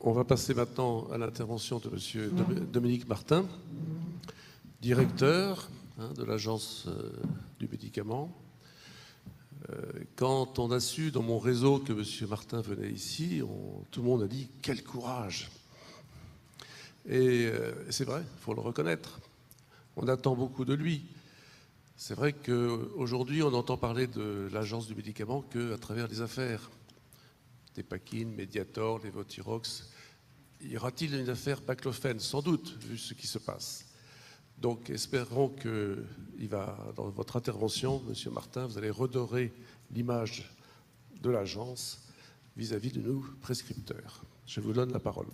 On va passer maintenant à l'intervention de M. Dominique Martin, directeur de l'Agence du médicament. Quand on a su dans mon réseau que M. Martin venait ici, tout le monde a dit « quel courage !» Et c'est vrai, il faut le reconnaître. On attend beaucoup de lui. C'est vrai qu'aujourd'hui, on entend parler de l'Agence du médicament qu'à travers les affaires. Dépakine, Mediator, Levothyrox. Y aura-t-il une affaire baclofène? Sans doute, vu ce qui se passe. Donc, espérons que dans votre intervention, M. Martin, vous allez redorer l'image de l'agence vis-à-vis de nos prescripteurs. Je vous donne la parole.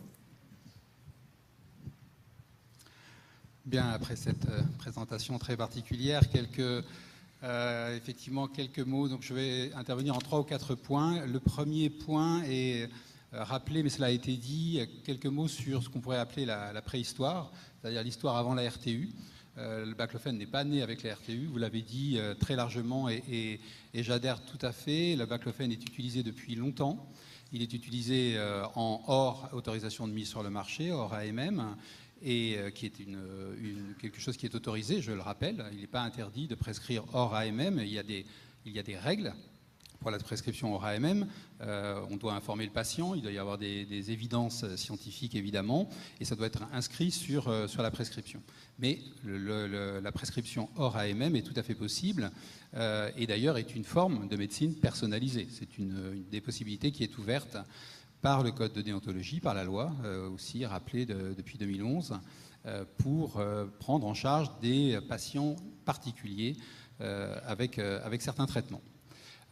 Bien, après cette présentation très particulière, effectivement quelques mots. Donc, je vais intervenir en 3 ou 4 points. Le premier point est rappeler, mais cela a été dit, quelques mots sur ce qu'on pourrait appeler la préhistoire, c'est-à-dire l'histoire avant la RTU. Le baclofène n'est pas né avec la RTU, vous l'avez dit très largement et j'adhère tout à fait. Le baclofène est utilisé depuis longtemps. Il est utilisé en hors autorisation de mise sur le marché, hors AMM, et qui est quelque chose qui est autorisé, je le rappelle. Il n'est pas interdit de prescrire hors AMM. Il y a des règles pour la prescription hors AMM. On doit informer le patient, il doit y avoir des évidences scientifiques évidemment, et ça doit être inscrit sur la prescription. Mais la prescription hors AMM est tout à fait possible et d'ailleurs est une forme de médecine personnalisée. C'est une des possibilités qui est ouverte par le code de déontologie, par la loi aussi rappelée depuis 2011, pour prendre en charge des patients particuliers avec certains traitements.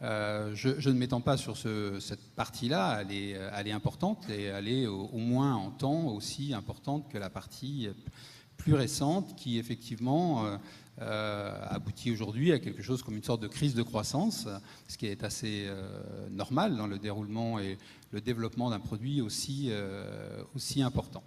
Je ne m'étends pas sur cette partie-là, elle est importante et elle est au moins en temps aussi importante que la partie plus récente qui effectivement aboutit aujourd'hui à quelque chose comme une sorte de crise de croissance, ce qui est assez normal dans le déroulement et le développement d'un produit aussi important.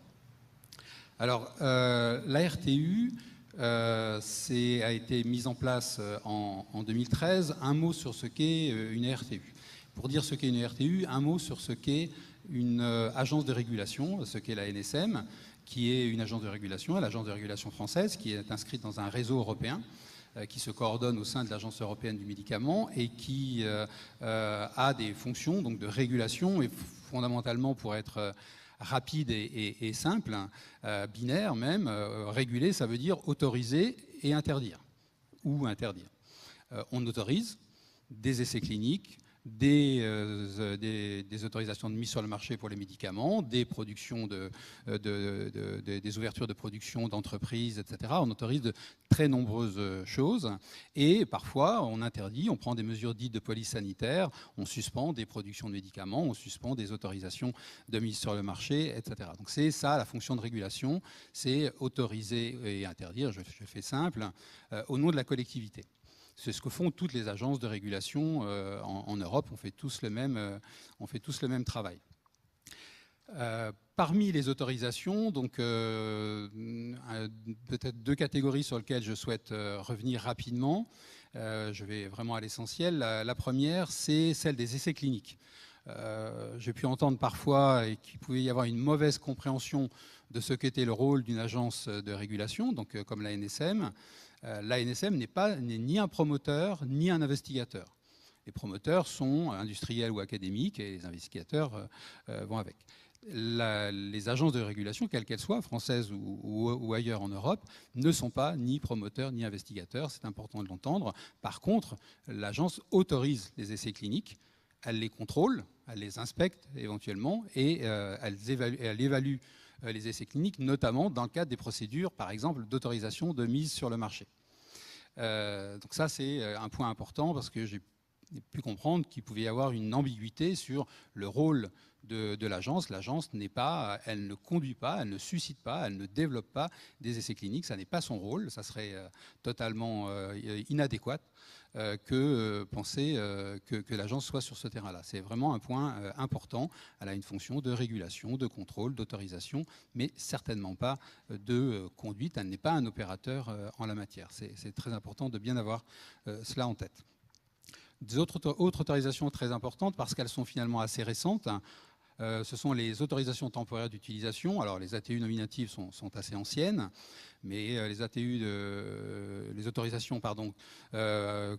Alors, la RTU a été mise en place en 2013. Un mot sur ce qu'est une RTU. Pour dire ce qu'est une RTU, un mot sur ce qu'est une agence de régulation, ce qu'est la NSM, qui est une agence de régulation, l'agence de régulation française, qui est inscrite dans un réseau européen, qui se coordonne au sein de l'Agence européenne du médicament et qui a des fonctions donc, de régulation et fondamentalement pour être rapide et simple, binaire même, réguler, ça veut dire autoriser et interdire, ou interdire. On autorise des essais cliniques, des autorisations de mise sur le marché pour les médicaments, des productions des ouvertures de production d'entreprises, etc. On autorise de très nombreuses choses et parfois on interdit, on prend des mesures dites de police sanitaire, on suspend des productions de médicaments, on suspend des autorisations de mise sur le marché, etc. Donc c'est ça la fonction de régulation, c'est autoriser et interdire, je fais simple, au nom de la collectivité. C'est ce que font toutes les agences de régulation en Europe. On fait tous le même travail. Parmi les autorisations, donc peut-être 2 catégories sur lesquelles je souhaite revenir rapidement. Je vais vraiment à l'essentiel. La première, c'est celle des essais cliniques. J'ai pu entendre parfois qu'il pouvait y avoir une mauvaise compréhension de ce qu'était le rôle d'une agence de régulation, donc comme la NSM. L'ANSM n'est ni un promoteur ni un investigateur. Les promoteurs sont industriels ou académiques et les investigateurs vont avec. Les agences de régulation, quelles qu'elles soient, françaises ou ailleurs en Europe, ne sont pas ni promoteurs ni investigateurs, c'est important de l'entendre. Par contre, l'agence autorise les essais cliniques, elle les contrôle, elle les inspecte éventuellement et elle évalue les essais cliniques, notamment dans le cadre des procédures, par exemple, d'autorisation de mise sur le marché. Donc ça, c'est un point important parce que j'ai pu comprendre qu'il pouvait y avoir une ambiguïté sur le rôle de l'agence. L'agence elle ne conduit pas, elle ne suscite pas, elle ne développe pas des essais cliniques. Ça n'est pas son rôle, ça serait totalement inadéquat que penser que l'agence soit sur ce terrain-là. C'est vraiment un point important. Elle a une fonction de régulation, de contrôle, d'autorisation, mais certainement pas de conduite. Elle n'est pas un opérateur en la matière. C'est très important de bien avoir cela en tête. Des autres autorisations très importantes, parce qu'elles sont finalement assez récentes, ce sont les autorisations temporaires d'utilisation. Alors les ATU nominatives sont assez anciennes, mais les ATU, les autorisations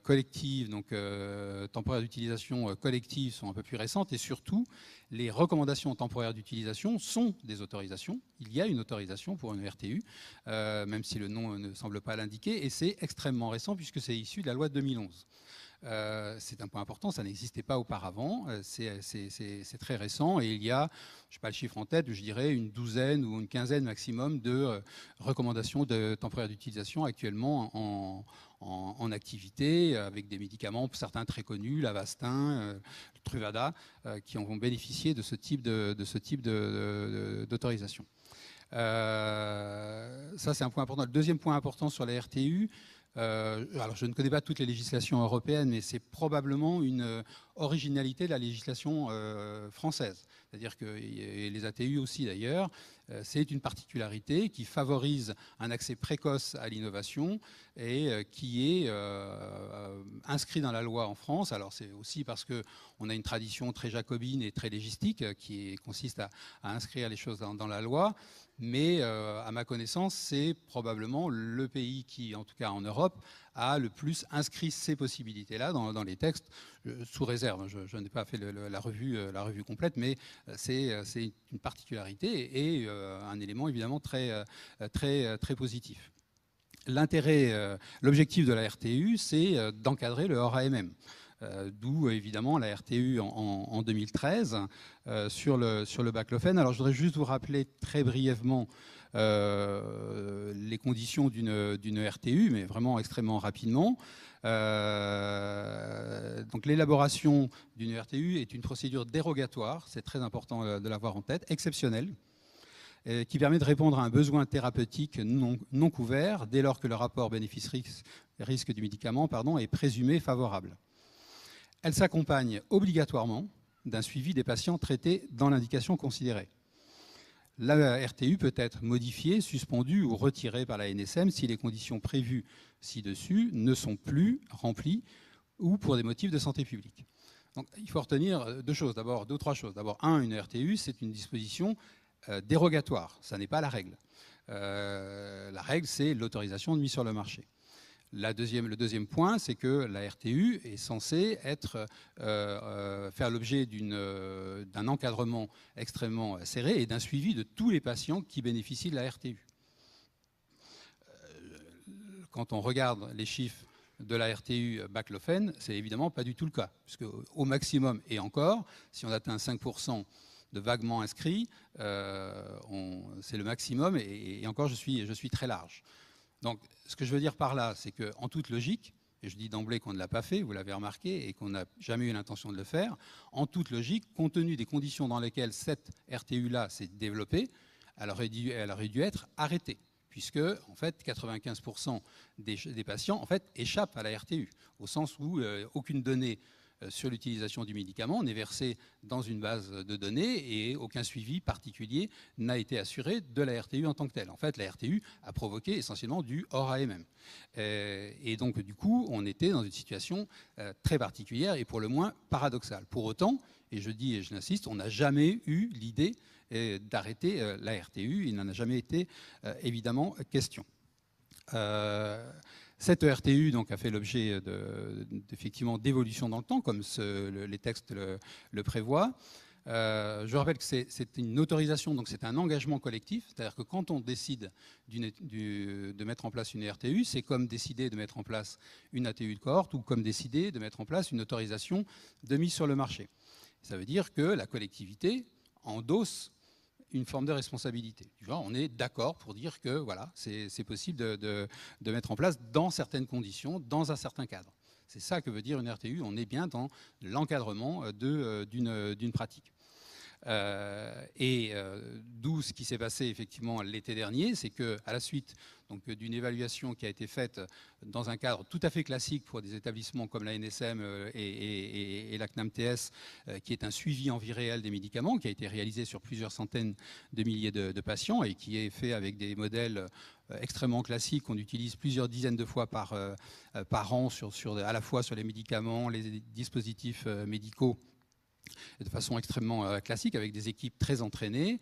collectives, donc temporaires d'utilisation collectives, sont un peu plus récentes. Et surtout, les recommandations temporaires d'utilisation sont des autorisations. Il y a une autorisation pour une RTU, même si le nom ne semble pas l'indiquer. Et c'est extrêmement récent puisque c'est issu de la loi de 2011. C'est un point important, ça n'existait pas auparavant, c'est très récent et il y a, je n'ai pas le chiffre en tête, je dirais une douzaine ou une quinzaine maximum de recommandations de temporaires d'utilisation actuellement en activité avec des médicaments, certains très connus, l'Avastin, le Truvada, qui en vont bénéficier de ce type d'autorisation. Ça c'est un point important. Le deuxième point important sur la RTU, alors je ne connais pas toutes les législations européennes, mais c'est probablement une originalité de la législation française. C'est-à-dire que et les ATU aussi d'ailleurs, c'est une particularité qui favorise un accès précoce à l'innovation et qui est inscrit dans la loi en France. Alors c'est aussi parce qu'on a une tradition très jacobine et très légistique qui consiste à inscrire les choses dans la loi. Mais à ma connaissance, c'est probablement le pays qui, en tout cas en Europe, a le plus inscrit ces possibilités-là dans les textes, sous réserve. Je n'ai pas fait la revue complète, mais c'est une particularité et un élément évidemment très positif. L'objectif de la RTU, c'est d'encadrer le hors AMM. D'où évidemment la RTU en 2013 sur le baclofen. Alors je voudrais juste vous rappeler très brièvement les conditions d'une RTU, mais vraiment extrêmement rapidement. Donc l'élaboration d'une RTU est une procédure dérogatoire, c'est très important de l'avoir en tête, exceptionnelle, qui permet de répondre à un besoin thérapeutique non couvert dès lors que le rapport bénéfice-risque du médicament est présumé favorable. Elle s'accompagne obligatoirement d'un suivi des patients traités dans l'indication considérée. La RTU peut être modifiée, suspendue ou retirée par la NSM si les conditions prévues ci-dessus ne sont plus remplies ou pour des motifs de santé publique. Donc, il faut retenir deux ou trois choses. D'abord, une RTU, c'est une disposition dérogatoire. Ça n'est pas la règle. La règle, c'est l'autorisation de mise sur le marché. Le deuxième point, c'est que la RTU est censée faire l'objet d'un encadrement extrêmement serré et d'un suivi de tous les patients qui bénéficient de la RTU. Quand on regarde les chiffres de la RTU baclofen, c'est évidemment pas du tout le cas, puisque au maximum, et encore, si on atteint 5% de vaguement inscrits, c'est le maximum, et encore, je suis très large. Donc, ce que je veux dire par là, c'est qu'en toute logique, et je dis d'emblée qu'on ne l'a pas fait, vous l'avez remarqué, et qu'on n'a jamais eu l'intention de le faire, en toute logique, compte tenu des conditions dans lesquelles cette RTU-là s'est développée, elle aurait dû être arrêtée, puisque, en fait, 95% des patients, en fait, échappent à la RTU, au sens où aucune donnée sur l'utilisation du médicament n'est versée dans une base de données et aucun suivi particulier n'a été assuré de la RTU en tant que telle. En fait, la RTU a provoqué essentiellement du hors AMM. Et donc, du coup, on était dans une situation très particulière et pour le moins paradoxale. Pour autant, et je dis et je l'insiste, on n'a jamais eu l'idée d'arrêter la RTU. Il n'en a jamais été évidemment question. Cette RTU donc, a fait l'objet effectivement d'évolutions dans le temps, comme les textes le prévoient. Je rappelle que c'est une autorisation, donc c'est un engagement collectif, c'est-à-dire que quand on décide de mettre en place une RTU, c'est comme décider de mettre en place une ATU de cohorte ou comme décider de mettre en place une autorisation de mise sur le marché. Ça veut dire que la collectivité endosse une forme de responsabilité. Du genre, on est d'accord pour dire que voilà, c'est possible de mettre en place dans certaines conditions, dans un certain cadre. C'est ça que veut dire une RTU. On est bien dans l'encadrement d'une pratique. D'où ce qui s'est passé effectivement l'été dernier, c'est qu'à la suite d'une évaluation qui a été faite dans un cadre tout à fait classique pour des établissements comme la NSM et la CNAM-TS, qui est un suivi en vie réelle des médicaments, qui a été réalisé sur plusieurs centaines de milliers de patients et qui est fait avec des modèles extrêmement classiques qu'on utilise plusieurs dizaines de fois par an à la fois sur les médicaments, les dispositifs médicaux de façon extrêmement classique, avec des équipes très entraînées.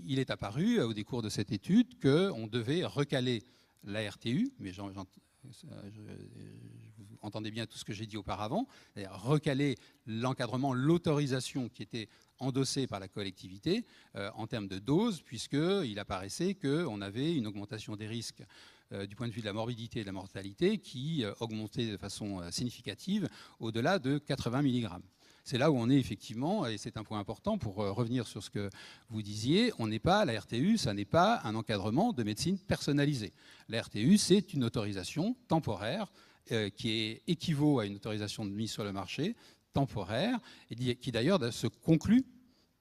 Il est apparu au décours de cette étude qu'on devait recaler la RTU, mais vous entendez bien tout ce que j'ai dit auparavant, c'est-à-dire recaler l'encadrement, l'autorisation qui était endossée par la collectivité en termes de dose, puisqu'il apparaissait qu'on avait une augmentation des risques du point de vue de la morbidité et de la mortalité qui augmentait de façon significative au-delà de 80 mg. C'est là où on est effectivement, et c'est un point important pour revenir sur ce que vous disiez, on n'est pas, la RTU, ça n'est pas un encadrement de médecine personnalisée. La RTU, c'est une autorisation temporaire qui équivaut à une autorisation de mise sur le marché temporaire, et qui d'ailleurs se conclut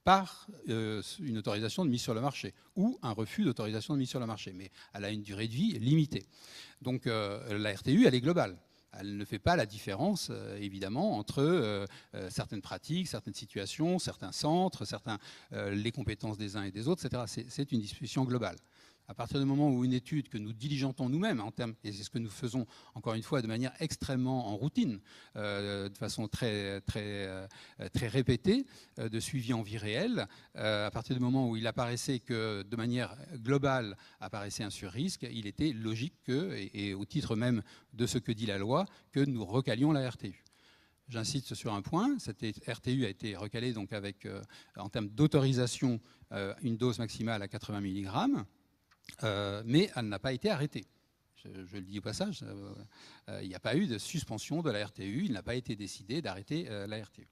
par une autorisation de mise sur le marché ou un refus d'autorisation de mise sur le marché, mais elle a une durée de vie limitée. Donc la RTU, elle est globale. Elle ne fait pas la différence, évidemment, entre certaines pratiques, certaines situations, certains centres, les compétences des uns et des autres, etc. C'est une discussion globale. À partir du moment où une étude que nous diligentons nous-mêmes, et c'est ce que nous faisons, encore une fois, de manière extrêmement en routine, de façon très répétée, de suivi en vie réelle, à partir du moment où il apparaissait que, de manière globale, apparaissait un surrisque, il était logique que, et au titre même de ce que dit la loi, que nous recalions la RTU. J'insiste sur un point, cette RTU a été recalée donc avec, en termes d'autorisation, une dose maximale à 80 mg, mais elle n'a pas été arrêtée. Je le dis au passage, il n'y a pas eu de suspension de la RTU, il n'a pas été décidé d'arrêter la RTU.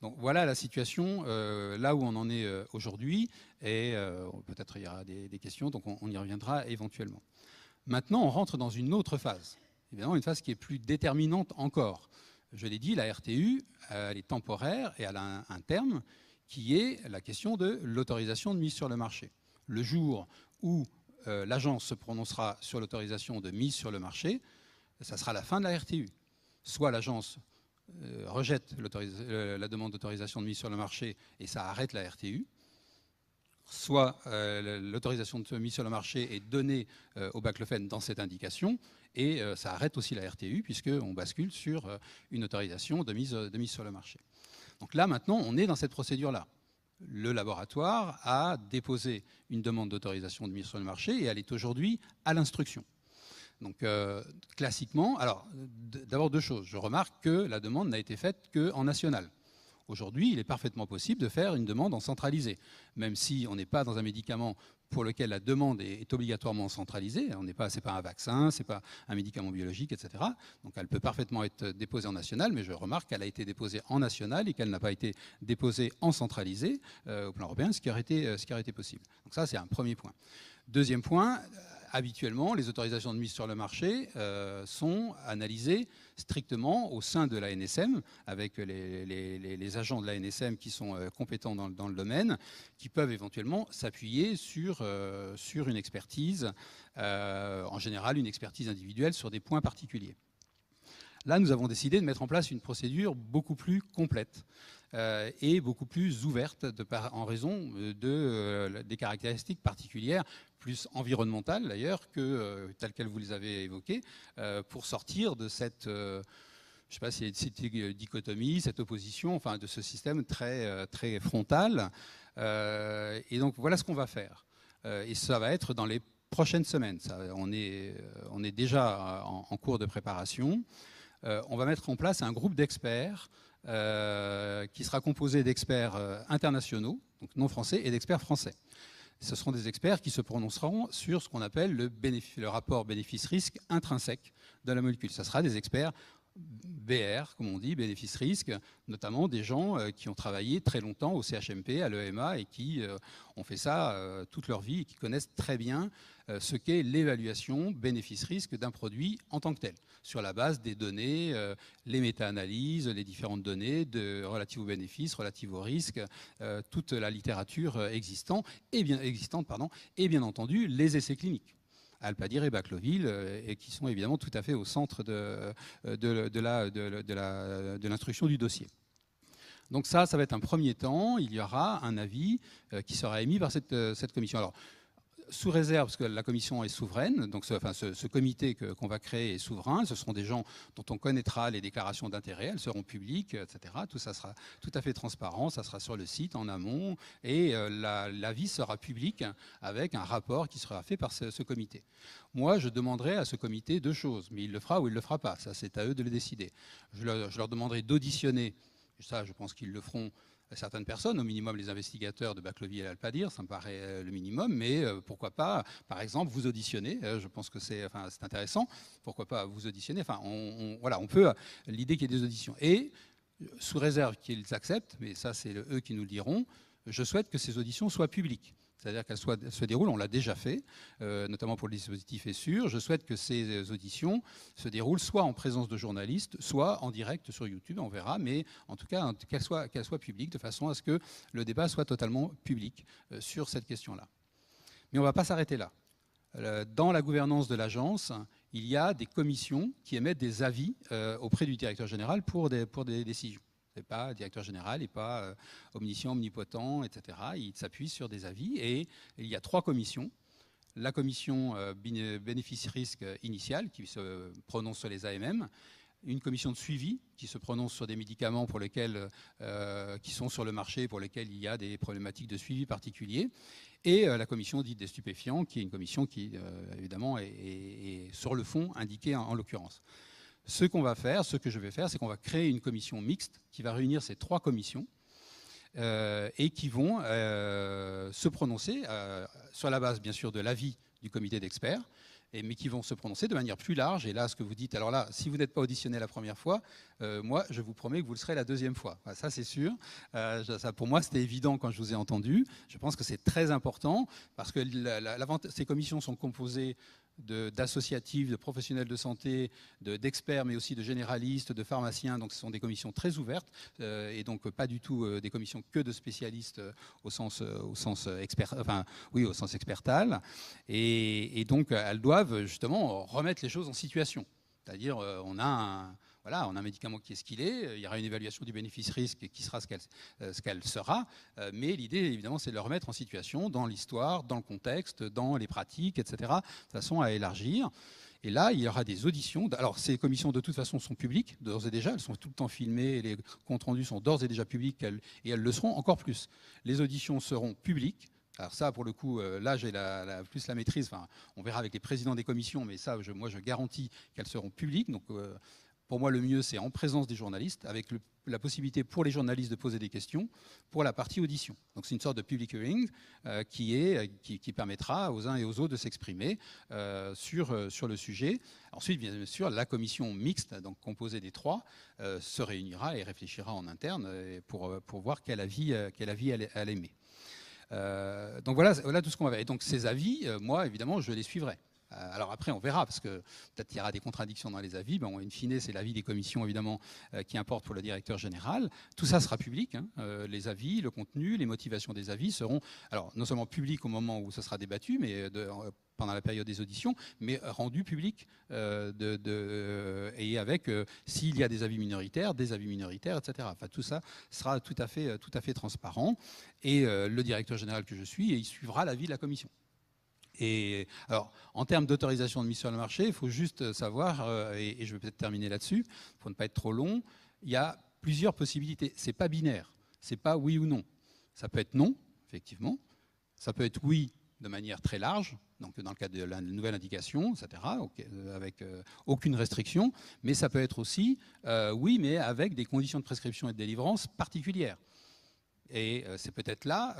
Donc voilà la situation, là où on en est aujourd'hui, et peut-être il y aura des questions, donc on y reviendra éventuellement. Maintenant, on rentre dans une autre phase, évidemment une phase qui est plus déterminante encore. Je l'ai dit, la RTU, elle est temporaire et elle a un terme qui est la question de l'autorisation de mise sur le marché. Le jour où l'agence se prononcera sur l'autorisation de mise sur le marché, ça sera la fin de la RTU. Soit l'agence rejette la demande d'autorisation de mise sur le marché et ça arrête la RTU, soit l'autorisation de mise sur le marché est donnée au baclofen dans cette indication et ça arrête aussi la RTU puisqu'on bascule sur une autorisation de mise sur le marché. Donc là, maintenant, on est dans cette procédure-là. Le laboratoire a déposé une demande d'autorisation de mise sur le marché et elle est aujourd'hui à l'instruction. Donc classiquement, alors d'abord deux choses. Je remarque que la demande n'a été faite qu'en national. Aujourd'hui, il est parfaitement possible de faire une demande en centralisé, même si on n'est pas dans un médicament pour lequel la demande est obligatoirement centralisée. C'est pas un vaccin, c'est pas un médicament biologique, etc. Donc elle peut parfaitement être déposée en national, mais je remarque qu'elle a été déposée en national et qu'elle n'a pas été déposée en centralisé au plan européen, ce qui aurait été possible. Donc ça, c'est un premier point. Deuxième point, habituellement, les autorisations de mise sur le marché sont analysées strictement au sein de l'ANSM, avec les agents de l'ANSM qui sont compétents dans le domaine, qui peuvent éventuellement s'appuyer sur une expertise, en général une expertise individuelle sur des points particuliers. Là, nous avons décidé de mettre en place une procédure beaucoup plus complète et beaucoup plus ouverte en raison des caractéristiques particulières, plus environnementales d'ailleurs, que telles qu'elles vous les avez évoquées, pour sortir de cette, je sais pas si c'est dichotomie, cette opposition, enfin de ce système très frontal. Et donc voilà ce qu'on va faire. Et ça va être dans les prochaines semaines. On est déjà en cours de préparation. On va mettre en place un groupe d'experts qui sera composé d'experts internationaux, donc non français, et d'experts français. Ce seront des experts qui se prononceront sur ce qu'on appelle le rapport bénéfice-risque intrinsèque de la molécule. Ce sera des experts BR, comme on dit, bénéfice-risque, notamment des gens qui ont travaillé très longtemps au CHMP, à l'EMA, et qui ont fait ça toute leur vie et qui connaissent très bien ce qu'est l'évaluation bénéfice-risque d'un produit en tant que tel, sur la base des données, les méta-analyses, les différentes données relatives aux bénéfices, relatives aux risques, toute la littérature existante, et bien entendu les essais cliniques. Alpadir et Bacloville, et qui sont évidemment tout à fait au centre de l'instruction du dossier. Donc ça va être un premier temps. Il y aura un avis qui sera émis par cette commission. Alors, sous réserve, parce que la commission est souveraine, donc ce comité qu'on va créer est souverain, ce seront des gens dont on connaîtra les déclarations d'intérêt, elles seront publiques, etc. Tout ça sera tout à fait transparent, ça sera sur le site en amont, et l'avis sera public avec un rapport qui sera fait par ce comité. Moi, je demanderai à ce comité 2 choses, mais il le fera ou il ne le fera pas, ça c'est à eux de le décider. Je leur demanderai d'auditionner, ça je pense qu'ils le feront, certaines personnes, au minimum les investigateurs de Baclovie et Alpadir, ça me paraît le minimum, mais pourquoi pas, par exemple, vous auditionner, je pense que c'est intéressant, pourquoi pas vous auditionner, voilà, on peut, l'idée qu'il y ait des auditions. Et sous réserve qu'ils acceptent, mais ça c'est eux qui nous le diront, je souhaite que ces auditions soient publiques. C'est-à-dire qu'elles se déroulent, on l'a déjà fait, notamment pour le dispositif est sûr. Je souhaite que ces auditions se déroulent soit en présence de journalistes, soit en direct sur YouTube, on verra, mais en tout cas qu'elles soient publiques, de façon à ce que le débat soit totalement public sur cette question-là. Mais on ne va pas s'arrêter là. Dans la gouvernance de l'agence, il y a des commissions qui émettent des avis auprès du directeur général pour des décisions. Ce n'est pas directeur général, il n'est pas omniscient, omnipotent, etc. Il s'appuie sur des avis et il y a 3 commissions. La commission bénéfice-risque initial qui se prononce sur les AMM, une commission de suivi qui se prononce sur des médicaments pour lesquels, qui sont sur le marché pour lesquels il y a des problématiques de suivi particuliers, et la commission dite des stupéfiants, qui est une commission qui, évidemment, est sur le fond indiquée en l'occurrence. Ce qu'on va faire, ce que je vais faire, c'est qu'on va créer une commission mixte qui va réunir ces 3 commissions et qui vont se prononcer sur la base, bien sûr, de l'avis du comité d'experts, mais qui vont se prononcer de manière plus large. Et là, ce que vous dites, alors là, si vous n'êtes pas auditionné la première fois, moi, je vous promets que vous le serez la 2e fois. Enfin, ça, c'est sûr. Ça, pour moi, c'était évident quand je vous ai entendu. Je pense que c'est très important parce que ces commissions sont composées d'associatifs, de professionnels de santé, d'experts, mais aussi de généralistes, de pharmaciens. Donc ce sont des commissions très ouvertes et donc pas du tout des commissions que de spécialistes au sens expertal. Et donc elles doivent justement remettre les choses en situation. C'est-à-dire on a un médicament qui est ce qu'il est, il y aura une évaluation du bénéfice-risque qui sera ce qu'elle sera, mais l'idée, évidemment, c'est de le remettre en situation dans l'histoire, dans le contexte, dans les pratiques, etc., de façon à élargir. Et là, il y aura des auditions. Alors, ces commissions, de toute façon, sont publiques, d'ores et déjà. Elles sont tout le temps filmées, les comptes rendus sont d'ores et déjà publics, et elles le seront encore plus. Les auditions seront publiques. Alors ça, pour le coup, là, j'ai plus la maîtrise. Enfin, on verra avec les présidents des commissions, mais ça, moi, je garantis qu'elles seront publiques. Donc, pour moi, le mieux, c'est en présence des journalistes, avec la possibilité pour les journalistes de poser des questions pour la partie audition. Donc c'est une sorte de public hearing qui permettra aux uns et aux autres de s'exprimer sur le sujet. Ensuite, bien sûr, la commission mixte, donc composée des 3, se réunira et réfléchira en interne pour voir quel avis elle émet. Donc voilà tout ce qu'on va faire. Et donc ces avis, moi, évidemment, je les suivrai. Alors après, on verra, parce que peut-être qu'il y aura des contradictions dans les avis. Bon, in fine, c'est l'avis des commissions, évidemment, qui importe pour le directeur général. Tout ça sera public. Les avis, le contenu, les motivations des avis seront alors non seulement publics au moment où ça sera débattu, mais pendant la période des auditions, mais rendus publics et avec, s'il y a des avis minoritaires, etc. Enfin, tout ça sera tout à fait transparent. Et le directeur général que je suis, il suivra l'avis de la commission. Et alors, en termes d'autorisation de mise sur le marché, il faut juste savoir, et je vais peut-être terminer là-dessus, pour ne pas être trop long, il y a plusieurs possibilités. C'est pas binaire, c'est pas oui ou non. Ça peut être non, effectivement. Ça peut être oui de manière très large, donc dans le cadre de la nouvelle indication, etc., avec aucune restriction. Mais ça peut être aussi oui, mais avec des conditions de prescription et de délivrance particulières. Et c'est peut-être là,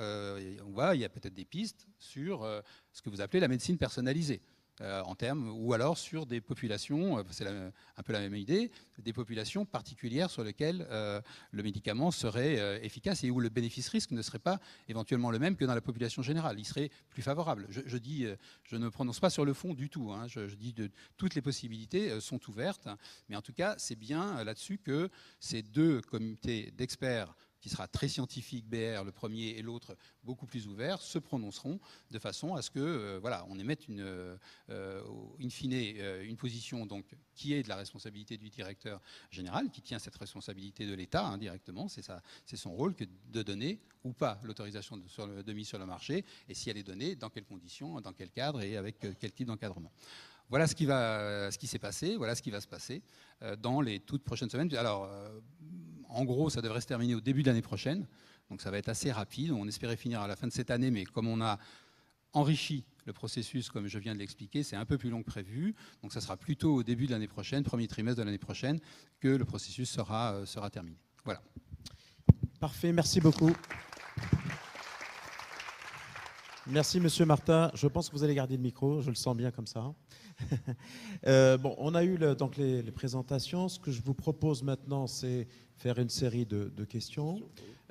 on voit, il y a peut-être des pistes sur ce que vous appelez la médecine personnalisée, en termes, ou alors sur des populations, c'est un peu la même idée, des populations particulières sur lesquelles le médicament serait efficace et où le bénéfice-risque ne serait pas éventuellement le même que dans la population générale. Il serait plus favorable. Je dis, je ne prononce pas sur le fond du tout. Je dis que toutes les possibilités sont ouvertes, mais en tout cas, c'est bien là-dessus que ces 2 comités d'experts qui sera très scientifique, BR, le premier, et l'autre beaucoup plus ouvert, se prononceront de façon à ce que voilà, on émette in fine une position donc, qui est de la responsabilité du directeur général, qui tient cette responsabilité de l'État directement, c'est son rôle que de donner ou pas l'autorisation de mise sur le marché, et si elle est donnée, dans quelles conditions, dans quel cadre et avec quel type d'encadrement. Voilà ce qui s'est passé, voilà ce qui va se passer dans les toutes prochaines semaines. Alors, en gros, ça devrait se terminer au début de l'année prochaine, donc ça va être assez rapide. On espérait finir à la fin de cette année, mais comme on a enrichi le processus, comme je viens de l'expliquer, c'est un peu plus long que prévu, donc ça sera plutôt au début de l'année prochaine, premier trimestre de l'année prochaine, que le processus sera terminé. Voilà. Parfait, merci beaucoup. Merci, Monsieur Martin. Je pense que vous allez garder le micro, je le sens bien comme ça. Bon, on a eu donc les présentations. Ce que je vous propose maintenant, c'est faire une série de questions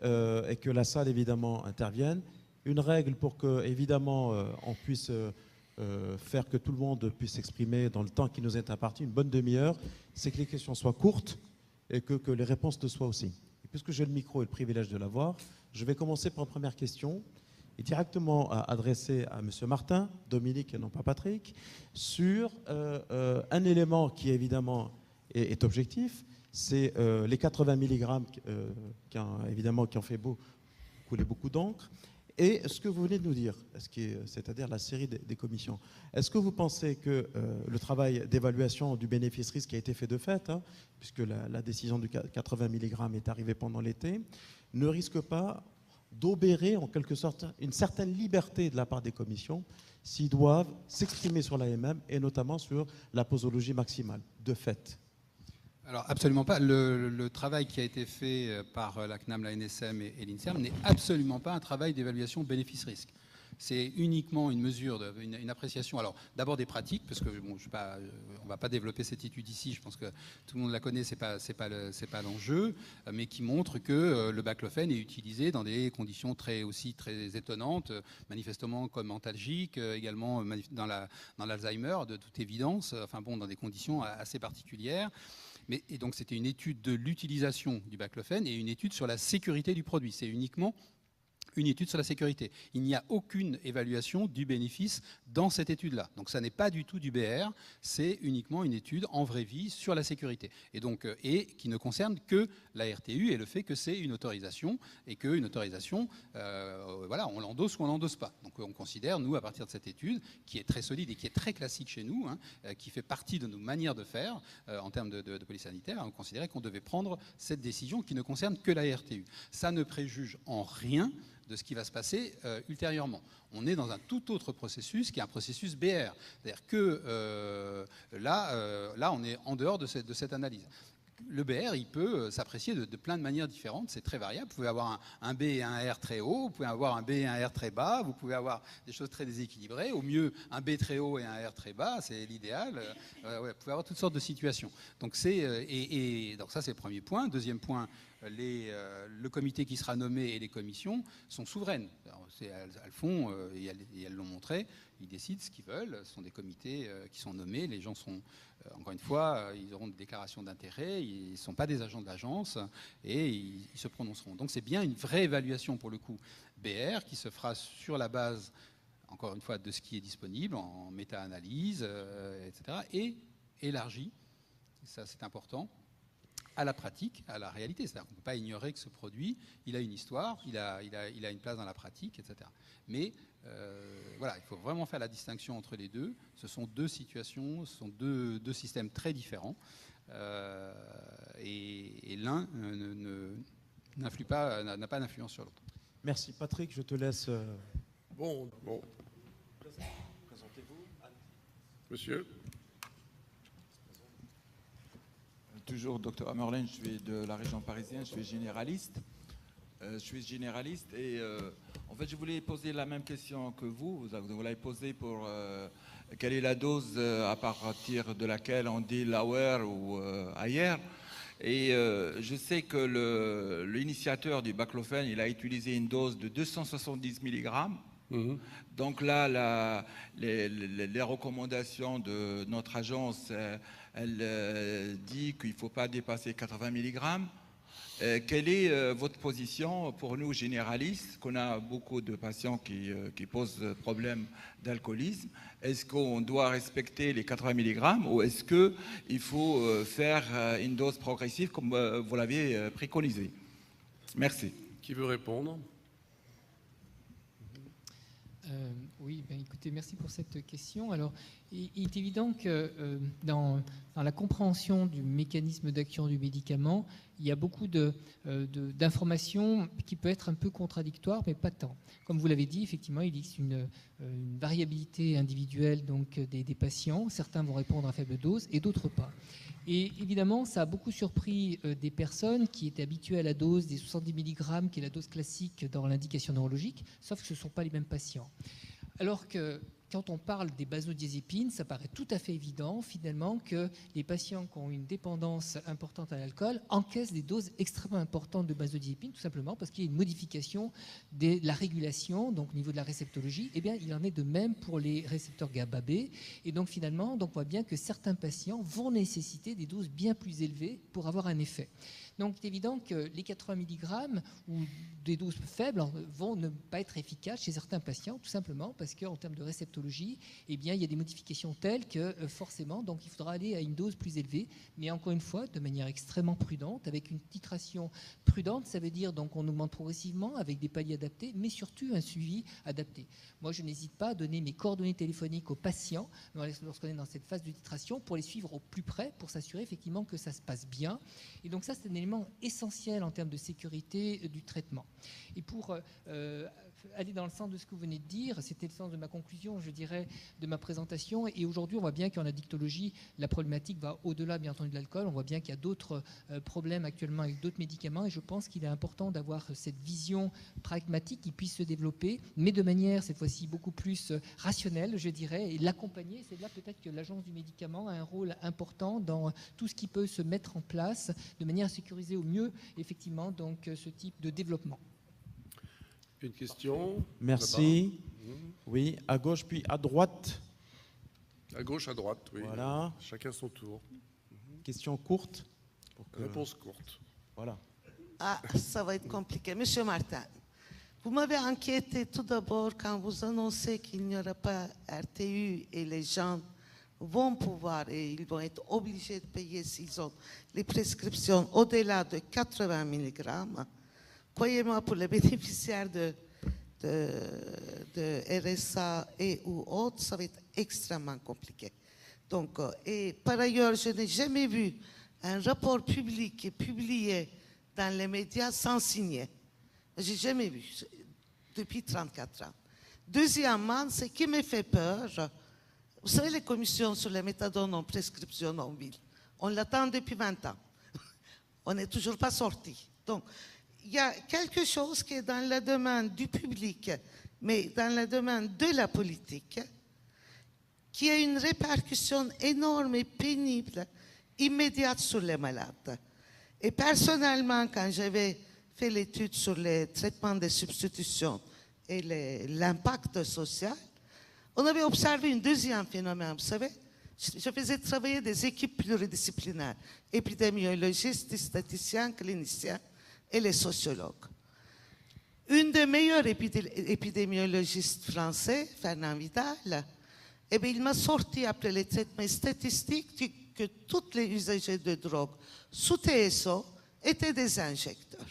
et que la salle, évidemment, intervienne. Une règle pour que, évidemment, on puisse faire que tout le monde puisse s'exprimer dans le temps qui nous est imparti, une bonne demi-heure, c'est que les questions soient courtes et que les réponses le soient aussi. Et puisque j'ai le micro et le privilège de l'avoir, je vais commencer par une première question et directement adressée à M. Martin, Dominique et non pas Patrick, sur un élément qui évidemment est objectif, c'est les 80 mg qui ont fait couler beaucoup d'encre. Et ce que vous venez de nous dire, c'est-à-dire la série des commissions, est-ce que vous pensez que le travail d'évaluation du bénéfice-risque a été fait de fait, puisque la décision du 80 mg est arrivée pendant l'été, ne risque pas d'obérer en quelque sorte une certaine liberté de la part des commissions s'ils doivent s'exprimer sur l'AMM et notamment sur la posologie maximale, de fait? Alors absolument pas. Le travail qui a été fait par la CNAM, la NSM et l'INSERM n'est absolument pas un travail d'évaluation bénéfice-risque. C'est uniquement une mesure, une appréciation. Alors d'abord des pratiques, parce que bon, on ne va pas développer cette étude ici. Je pense que tout le monde la connaît, c'est pas l'enjeu, mais qui montre que le baclofen est utilisé dans des conditions très étonnantes, manifestement comme antalgique, également dans l'Alzheimer, de toute évidence. Enfin bon, dans des conditions assez particulières. Et donc c'était une étude de l'utilisation du baclofen et une étude sur la sécurité du produit. C'est uniquement une étude sur la sécurité. Il n'y a aucune évaluation du bénéfice dans cette étude-là. Donc ça n'est pas du tout du BR, c'est uniquement une étude en vraie vie sur la sécurité. Et donc qui ne concerne que la RTU et le fait que c'est une autorisation et qu'une autorisation, voilà, on l'endosse ou on l'endosse pas. Donc on considère, nous, à partir de cette étude, qui est très solide et qui est très classique chez nous, qui fait partie de nos manières de faire en termes de police sanitaire, on considérait qu'on devait prendre cette décision qui ne concerne que la RTU. Ça ne préjuge en rien de ce qui va se passer ultérieurement. On est dans un tout autre processus qui est un processus BR. C'est-à-dire que là, on est en dehors de cette analyse. Le BR, il peut s'apprécier de plein de manières différentes, c'est très variable. Vous pouvez avoir un B et un R très haut, vous pouvez avoir un B et un R très bas, vous pouvez avoir des choses très déséquilibrées, au mieux un B très haut et un R très bas, c'est l'idéal. Vous pouvez avoir toutes sortes de situations. Donc, donc ça, c'est le premier point. Deuxième point, le comité qui sera nommé et les commissions sont souveraines. Alors, elles font, et elles l'ont montré, ils décident ce qu'ils veulent. Ce sont des comités qui sont nommés. Les gens sont, encore une fois, ils auront des déclarations d'intérêt. Ils ne sont pas des agents de l'agence et ils se prononceront. Donc c'est bien une vraie évaluation pour le coup BR qui se fera sur la base, encore une fois, de ce qui est disponible en méta-analyse, etc. et élargie, ça c'est important, à la pratique, à la réalité. C'est-à-dire qu'on ne peut pas ignorer que ce produit, il a une histoire, il a une place dans la pratique, etc. Mais voilà, il faut vraiment faire la distinction entre les deux. Ce sont deux situations, ce sont deux systèmes très différents. Et l'un n'influe pas, n'a pas d'influence sur l'autre. Merci. Patrick, je te laisse... Bon. Présentez-vous. Monsieur. Toujours Dr Amerlin, je suis de la région parisienne, je suis généraliste. Et en fait je voulais poser la même question que vous l'avez posée pour quelle est la dose à partir de laquelle on dit l'hour ou ailleurs. Et je sais que l'initiateur du baclofen, il a utilisé une dose de 270 mg. Donc là, les recommandations de notre agence, elle dit qu'il ne faut pas dépasser 80 mg. Quelle est votre position pour nous généralistes, qu'on a beaucoup de patients qui posent problème d'alcoolisme? Est-ce qu'on doit respecter les 80 mg ou est-ce qu'il faut faire une dose progressive comme vous l'aviez préconisé? Merci. Qui veut répondre? Oui, ben écoutez, merci pour cette question. Alors, il est évident que dans la compréhension du mécanisme d'action du médicament, il y a beaucoup d'informations qui peuvent être un peu contradictoires, mais pas tant. Comme vous l'avez dit, effectivement, il existe une variabilité individuelle donc, des patients. Certains vont répondre à faible dose et d'autres pas. Et évidemment, ça a beaucoup surpris des personnes qui étaient habituées à la dose des 70 mg, qui est la dose classique dans l'indication neurologique, sauf que ce ne sont pas les mêmes patients. Alors que quand on parle des benzodiazépines, ça paraît tout à fait évident, finalement, que les patients qui ont une dépendance importante à l'alcool encaissent des doses extrêmement importantes de benzodiazépines, tout simplement parce qu'il y a une modification de la régulation, donc au niveau de la réceptologie. Eh bien, il en est de même pour les récepteurs GABA-B. Et donc, finalement, on voit bien que certains patients vont nécessiter des doses bien plus élevées pour avoir un effet. Donc, il est évident que les 80 mg ou des doses faibles vont ne pas être efficaces chez certains patients, tout simplement parce qu'en termes de réceptologie, eh bien, il y a des modifications telles que forcément, donc, il faudra aller à une dose plus élevée, mais encore une fois, de manière extrêmement prudente, avec une titration prudente. Ça veut dire donc on augmente progressivement avec des paliers adaptés, mais surtout un suivi adapté. Moi, je n'hésite pas à donner mes coordonnées téléphoniques aux patients lorsqu'on est dans cette phase de titration pour les suivre au plus près, pour s'assurer effectivement que ça se passe bien. Et donc ça, c'est un élément essentiel en termes de sécurité du traitement. Et pour aller dans le sens de ce que vous venez de dire, c'était le sens de ma conclusion, je dirais, de ma présentation. Et aujourd'hui, on voit bien qu'en addictologie, la problématique va au-delà, bien entendu, de l'alcool. On voit bien qu'il y a d'autres problèmes actuellement avec d'autres médicaments. Et je pense qu'il est important d'avoir cette vision pragmatique qui puisse se développer, mais de manière, cette fois-ci, beaucoup plus rationnelle, je dirais, et l'accompagner. C'est là peut-être que l'Agence du médicament a un rôle important dans tout ce qui peut se mettre en place de manière à sécuriser au mieux, effectivement, donc, ce type de développement. Une question? Merci. Oui, à gauche puis à droite. À gauche, à droite, oui. Voilà. Chacun son tour. Question courte. Réponse courte. Voilà. Ah, ça va être compliqué. Monsieur Martin, vous m'avez inquiété tout d'abord quand vous annoncez qu'il n'y aura pas RTU et les gens vont pouvoir et ils vont être obligés de payer s'ils ont les prescriptions au-delà de 80 mg. Croyez-moi, pour les bénéficiaires de RSA et ou autres, ça va être extrêmement compliqué. Donc, et par ailleurs, je n'ai jamais vu un rapport public publié dans les médias sans signer. Je n'ai jamais vu depuis 34 ans. Deuxièmement, ce qui me fait peur, vous savez, les commissions sur les méthadones en prescription en ville, on l'attend depuis 20 ans. On n'est toujours pas sorti. Donc, il y a quelque chose qui est dans la demande du public, mais dans la demande de la politique, qui a une répercussion énorme et pénible, immédiate sur les malades. Et personnellement, quand j'avais fait l'étude sur les traitements de substitution et l'impact social, on avait observé un deuxième phénomène. Vous savez, je faisais travailler des équipes pluridisciplinaires, épidémiologistes, statisticiens, cliniciens et les sociologues. Une des meilleures épidémiologistes français, Fernand Vidal, eh bien, il m'a sorti après les traitements statistiques que tous les usagers de drogue sous TSO étaient des injecteurs.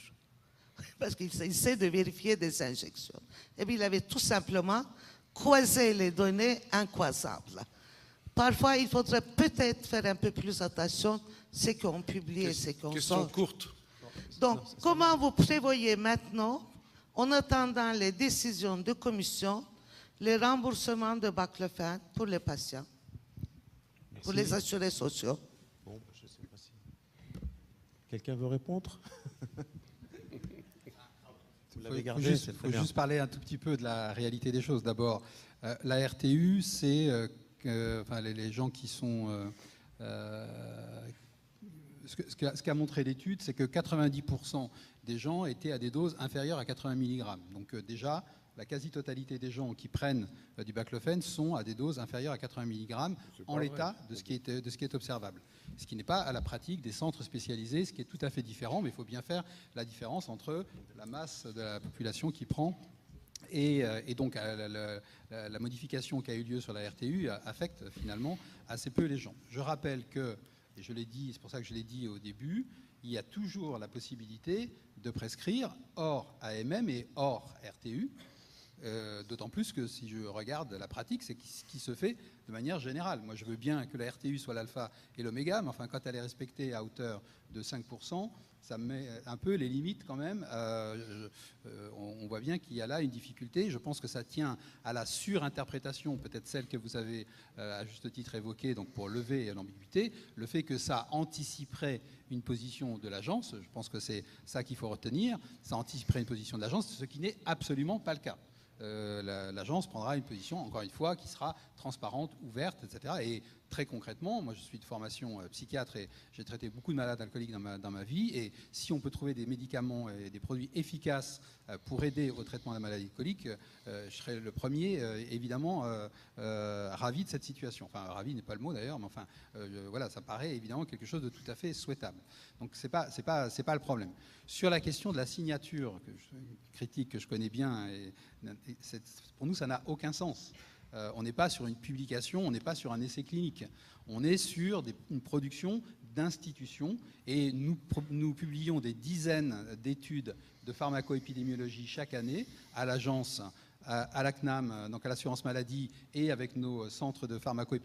Parce qu'il essaie de vérifier des injections. Et bien, il avait tout simplement croisé les données incroisables. Parfois, il faudrait peut-être faire un peu plus attention à ce qu'on publie et ce qu'on sort. Question courte. Donc, comment vous prévoyez maintenant, en attendant les décisions de commission, les remboursements de baclofen pour les patients, pour les assurés sociaux? Bon, je sais pas si... Quelqu'un veut répondre? Il faut juste parler un tout petit peu de la réalité des choses. D'abord, la RTU, c'est les gens qui sont... ce qu'a montré l'étude, c'est que 90% des gens étaient à des doses inférieures à 80 mg. Donc déjà, la quasi-totalité des gens qui prennent du baclofen sont à des doses inférieures à 80 mg en l'état de ce qui est observable. ce qui n'est pas à la pratique des centres spécialisés, ce qui est tout à fait différent, mais il faut bien faire la différence entre la masse de la population qui prend et donc la modification qui a eu lieu sur la RTU affecte finalement assez peu les gens. Je rappelle que, et je l'ai dit, c'est pour ça que je l'ai dit au début, il y a toujours la possibilité de prescrire hors AMM et hors RTU, d'autant plus que si je regarde la pratique, c'est ce qui se fait de manière générale. Moi, je veux bien que la RTU soit l'alpha et l'oméga, mais enfin, quand elle est respectée à hauteur de 5%, ça met un peu les limites quand même. On voit bien qu'il y a là une difficulté. Je pense que ça tient à la surinterprétation, peut-être celle que vous avez à juste titre évoquée, donc pour lever l'ambiguïté, le fait que ça anticiperait une position de l'agence. Je pense que c'est ça qu'il faut retenir. Ça anticiperait une position de l'agence, ce qui n'est absolument pas le cas. L'agence prendra une position, encore une fois, qui sera transparente, ouverte, etc. Et très concrètement, moi je suis de formation psychiatre et j'ai traité beaucoup de malades alcooliques dans ma vie. Et si on peut trouver des médicaments et des produits efficaces pour aider au traitement de la maladie alcoolique, je serai le premier, évidemment, ravi de cette situation. Enfin, ravi n'est pas le mot d'ailleurs, mais enfin, voilà, ça paraît évidemment quelque chose de tout à fait souhaitable. Donc c'est pas le problème. Sur la question de la signature, une critique que je connais bien, pour nous ça n'a aucun sens. On n'est pas sur une publication, on n'est pas sur un essai clinique. On est sur une production d'institutions et nous publions des dizaines d'études de pharmacoépidémiologie chaque année à l'agence, à la CNAM, donc à l'assurance maladie, et avec nos centres de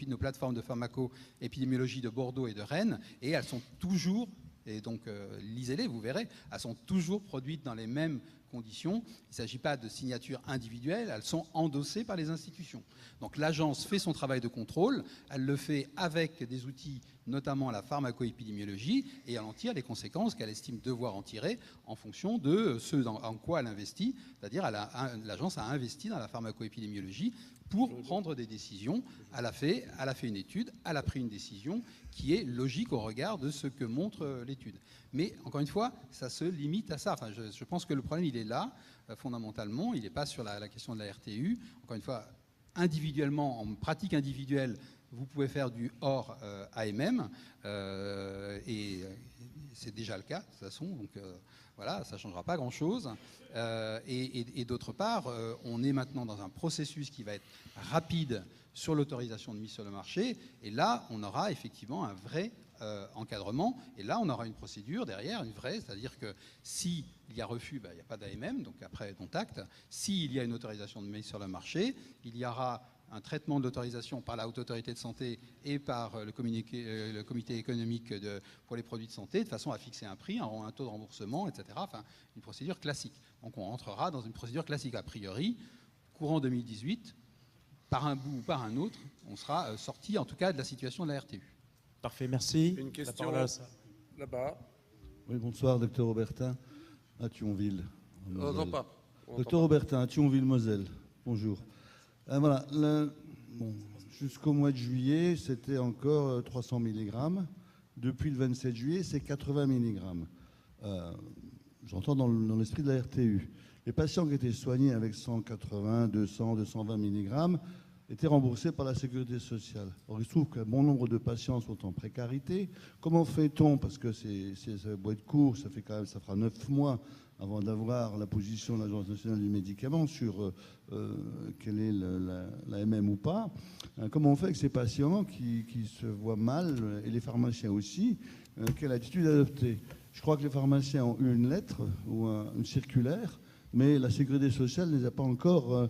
nos plateformes de pharmacoépidémiologie de Bordeaux et de Rennes, et elles sont toujours, et donc lisez-les, vous verrez, elles sont toujours produites dans les mêmes conditions. Il ne s'agit pas de signatures individuelles, elles sont endossées par les institutions. Donc l'agence fait son travail de contrôle, elle le fait avec des outils, notamment la pharmacoépidémiologie, et elle en tire les conséquences qu'elle estime devoir en tirer en fonction de ce en quoi elle investit, c'est-à-dire l'agence a investi dans la pharmacoépidémiologie pour prendre des décisions. Elle a fait une étude, elle a pris une décision qui est logique au regard de ce que montre l'étude. Mais encore une fois, ça se limite à ça. Enfin, je pense que le problème, il est là, fondamentalement. Il n'est pas sur la question de la RTU. Encore une fois, individuellement, en pratique individuelle, vous pouvez faire du hors AMM, et c'est déjà le cas, de toute façon. Donc voilà, ça ne changera pas grand-chose. Et d'autre part, on est maintenant dans un processus qui va être rapide sur l'autorisation de mise sur le marché. Et là, on aura effectivement un vrai encadrement. Et là, on aura une procédure derrière, une vraie, c'est-à-dire que s'il y a refus, il n'y a pas d'AMM, donc après, dont acte. S'il y a une autorisation de mise sur le marché, il y aura un traitement de l'autorisation par la Haute Autorité de Santé et par le comité économique pour les produits de santé, de façon à fixer un prix, un taux de remboursement, etc. Enfin, une procédure classique. Donc on entrera dans une procédure classique. A priori, courant 2018, par un bout ou par un autre, on sera sorti en tout cas de la situation de la RTU. Parfait, merci. Une question là-bas. Oui, bonsoir, docteur Aubertin, à Thionville. On n'entend pas. Docteur Aubertin, à Thionville, Moselle. Bonjour. Voilà, jusqu'au mois de juillet, c'était encore 300 mg. Depuis le 27 juillet, c'est 80 mg. J'entends dans l'esprit de la RTU. Les patients qui étaient soignés avec 180, 200, 220 mg étaient remboursés par la Sécurité sociale. Or, il se trouve qu'un bon nombre de patients sont en précarité. Comment fait-on? Parce que ça doit être court, ça fera 9 mois avant d'avoir la position de l'Agence nationale du médicament sur quelle est la MM ou pas. Comment on fait avec ces patients qui se voient mal, et les pharmaciens aussi, quelle attitude adopter? Je crois que les pharmaciens ont eu une lettre ou une circulaire, mais la Sécurité sociale ne les a pas encore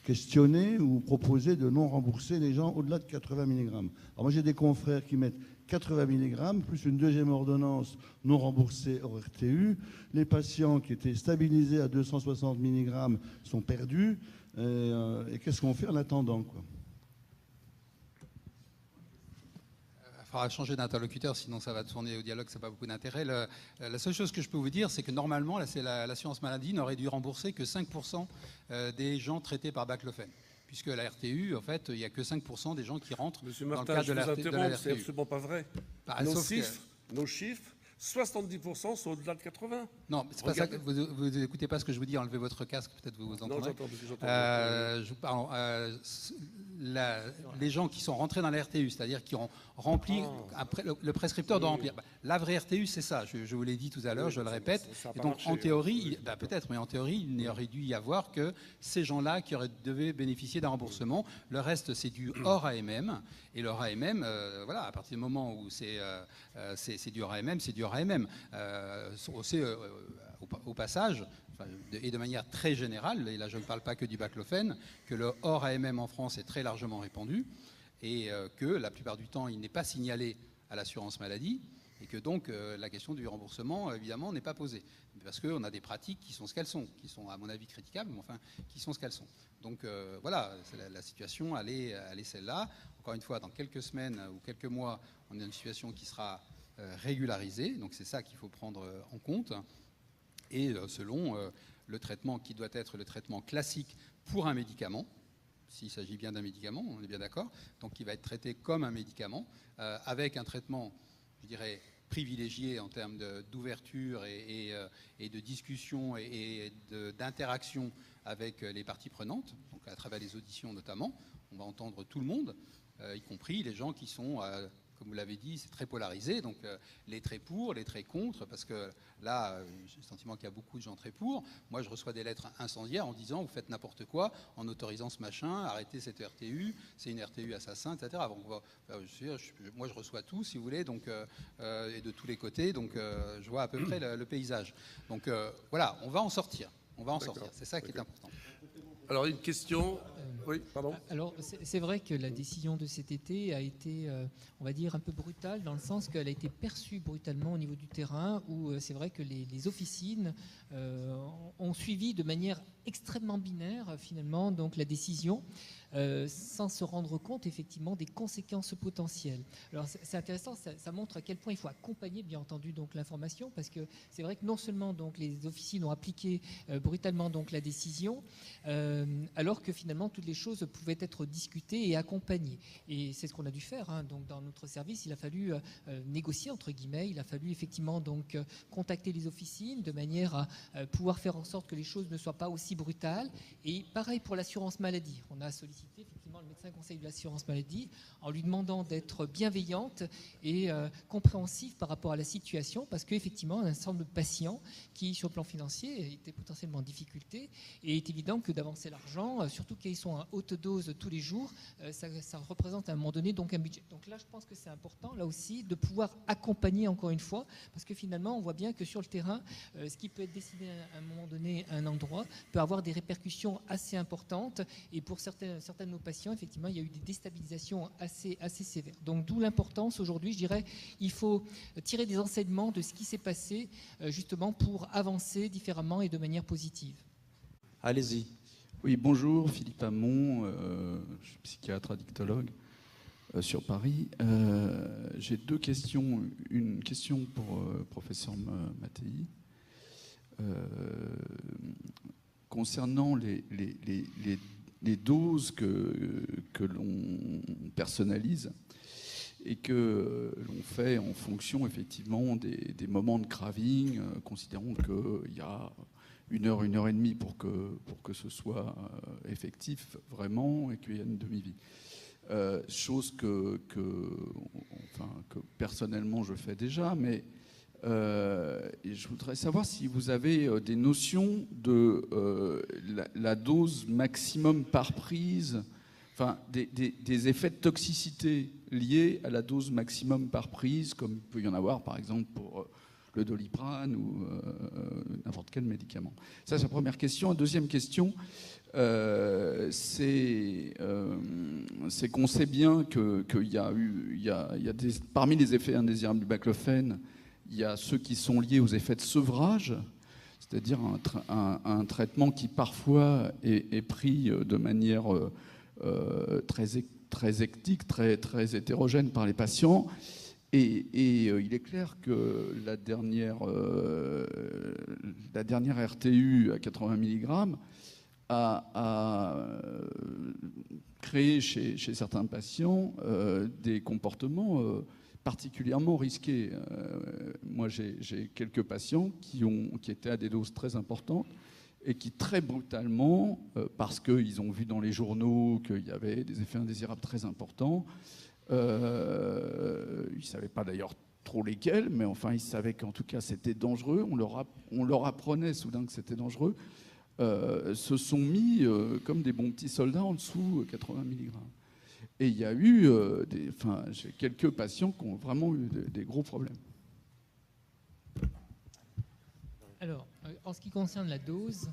questionner ou proposer de non rembourser les gens au-delà de 80 mg. Alors moi j'ai des confrères qui mettent 80 mg plus une deuxième ordonnance non remboursée hors RTU. Les patients qui étaient stabilisés à 260 mg sont perdus. Et qu'est-ce qu'on fait en attendant, quoi? Il faudra changer d'interlocuteur, sinon ça va tourner au dialogue, ça n'a pas beaucoup d'intérêt. La seule chose que je peux vous dire, c'est que normalement, l'assurance maladie n'aurait dû rembourser que 5% des gens traités par baclofen. Puisque la RTU, en fait, il n'y a que 5% des gens qui rentrent Monsieur dans Martin, le cadre de la RTU. c'est absolument pas vrai. Nos chiffres 70% sont au-delà de 80. Non, c'est pas ça. Vous n'écoutez pas ce que je vous dis. Enlevez votre casque, peut-être vous entendrez. Non, j'entends. Je vous parle. Les gens qui sont rentrés dans la RTU, c'est-à-dire qui ont rempli, après, le prescripteur doit remplir. La vraie RTU, c'est ça. Je vous l'ai dit tout à l'heure, je le répète. Et donc, en théorie, peut-être, mais en théorie, il n'aurait dû y avoir que ces gens-là qui devaient bénéficier d'un remboursement. Le reste, c'est du hors AMM. Et le hors AMM, voilà, à partir du moment où c'est du hors AMM, c'est du hors AMM. Au passage, et de manière très générale, et là je ne parle pas que du baclofène, que le hors AMM en France est très largement répandu et que la plupart du temps il n'est pas signalé à l'assurance maladie et que donc la question du remboursement évidemment n'est pas posée. Parce qu'on a des pratiques qui sont ce qu'elles sont, qui sont à mon avis critiquables, mais enfin qui sont ce qu'elles sont. Donc voilà, la situation elle est celle-là. Encore une fois, dans quelques semaines ou quelques mois, on a une situation qui sera régularisée, donc c'est ça qu'il faut prendre en compte. Et selon le traitement qui doit être le traitement classique pour un médicament, s'il s'agit bien d'un médicament, on est bien d'accord, donc il va être traité comme un médicament, avec un traitement, je dirais, privilégié en termes d'ouverture et de discussion et d'interaction avec les parties prenantes, donc à travers les auditions notamment, on va entendre tout le monde, y compris les gens qui sont... comme vous l'avez dit, c'est très polarisé, donc les très pour, les très contre, parce que là, j'ai le sentiment qu'il y a beaucoup de gens très pour. Moi, je reçois des lettres incendiaires en disant, vous faites n'importe quoi en autorisant ce machin, arrêtez cette RTU, c'est une RTU assassin, etc. Donc, moi, je reçois tout, si vous voulez, donc, et de tous les côtés, donc je vois à peu près le paysage. Donc voilà, on va en sortir, c'est ça qui est important. Alors, une question. Oui, pardon. Alors, c'est vrai que la décision de cet été a été, on va dire, un peu brutale, dans le sens qu'elle a été perçue brutalement au niveau du terrain, où c'est vrai que les officines ont suivi de manière extrêmement binaire, finalement, donc la décision, sans se rendre compte, effectivement, des conséquences potentielles. Alors, c'est intéressant, ça montre à quel point il faut accompagner, bien entendu, donc l'information, parce que c'est vrai que non seulement donc, les officines ont appliqué brutalement donc, la décision, alors que finalement toutes les choses pouvaient être discutées et accompagnées. Et c'est ce qu'on a dû faire. Hein. Donc dans notre service, il a fallu négocier entre guillemets. Il a fallu effectivement donc contacter les officines de manière à pouvoir faire en sorte que les choses ne soient pas aussi brutales. Et pareil pour l'assurance maladie. On a sollicité effectivement le médecin conseil de l'assurance maladie en lui demandant d'être bienveillante et compréhensive par rapport à la situation, parce qu'effectivement un certain nombre de patients qui sur le plan financier étaient potentiellement en difficulté, et il est évident que d'avancer l'argent, surtout qu'ils sont à haute dose tous les jours, ça représente à un moment donné donc un budget. Donc là, je pense que c'est important, là aussi, de pouvoir accompagner encore une fois, parce que finalement, on voit bien que sur le terrain, ce qui peut être décidé à un moment donné à un endroit peut avoir des répercussions assez importantes, et pour certains de nos patients, effectivement, il y a eu des déstabilisations assez sévères. Donc d'où l'importance aujourd'hui, je dirais, il faut tirer des enseignements de ce qui s'est passé, justement pour avancer différemment et de manière positive. Allez-y. Oui, bonjour, Philippe Hamon, je suis psychiatre addictologue sur Paris. J'ai deux questions. Une question pour professeur Mattei. Concernant les doses que l'on personnalise et que l'on fait en fonction effectivement des moments de craving, considérons qu'il y a une heure et demie pour que ce soit effectif vraiment et qu'il y a une demi-vie. Chose que personnellement je fais déjà, mais je voudrais savoir si vous avez des notions de la dose maximum par prise, enfin des effets de toxicité liés à la dose maximum par prise, comme il peut y en avoir par exemple pour le Doliprane ou n'importe quel médicament. Ça, c'est la première question. La deuxième question, c'est qu'on sait bien qu'il y a parmi les effets indésirables du baclofène, il y a ceux qui sont liés aux effets de sevrage, c'est-à-dire un traitement qui parfois est pris de manière très hectique, très hétérogène par les patients. Et il est clair que la dernière RTU à 80 mg a créé chez certains patients des comportements particulièrement risqué. Moi, j'ai quelques patients qui étaient à des doses très importantes et qui, très brutalement, parce qu'ils ont vu dans les journaux qu'il y avait des effets indésirables très importants, ils ne savaient pas d'ailleurs trop lesquels, mais enfin, ils savaient qu'en tout cas, c'était dangereux. On leur apprenait soudain que c'était dangereux. Se sont mis comme des bons petits soldats en dessous 80 mg. Et il y a eu j'ai quelques patients qui ont vraiment eu des gros problèmes. Alors, en ce qui concerne la dose,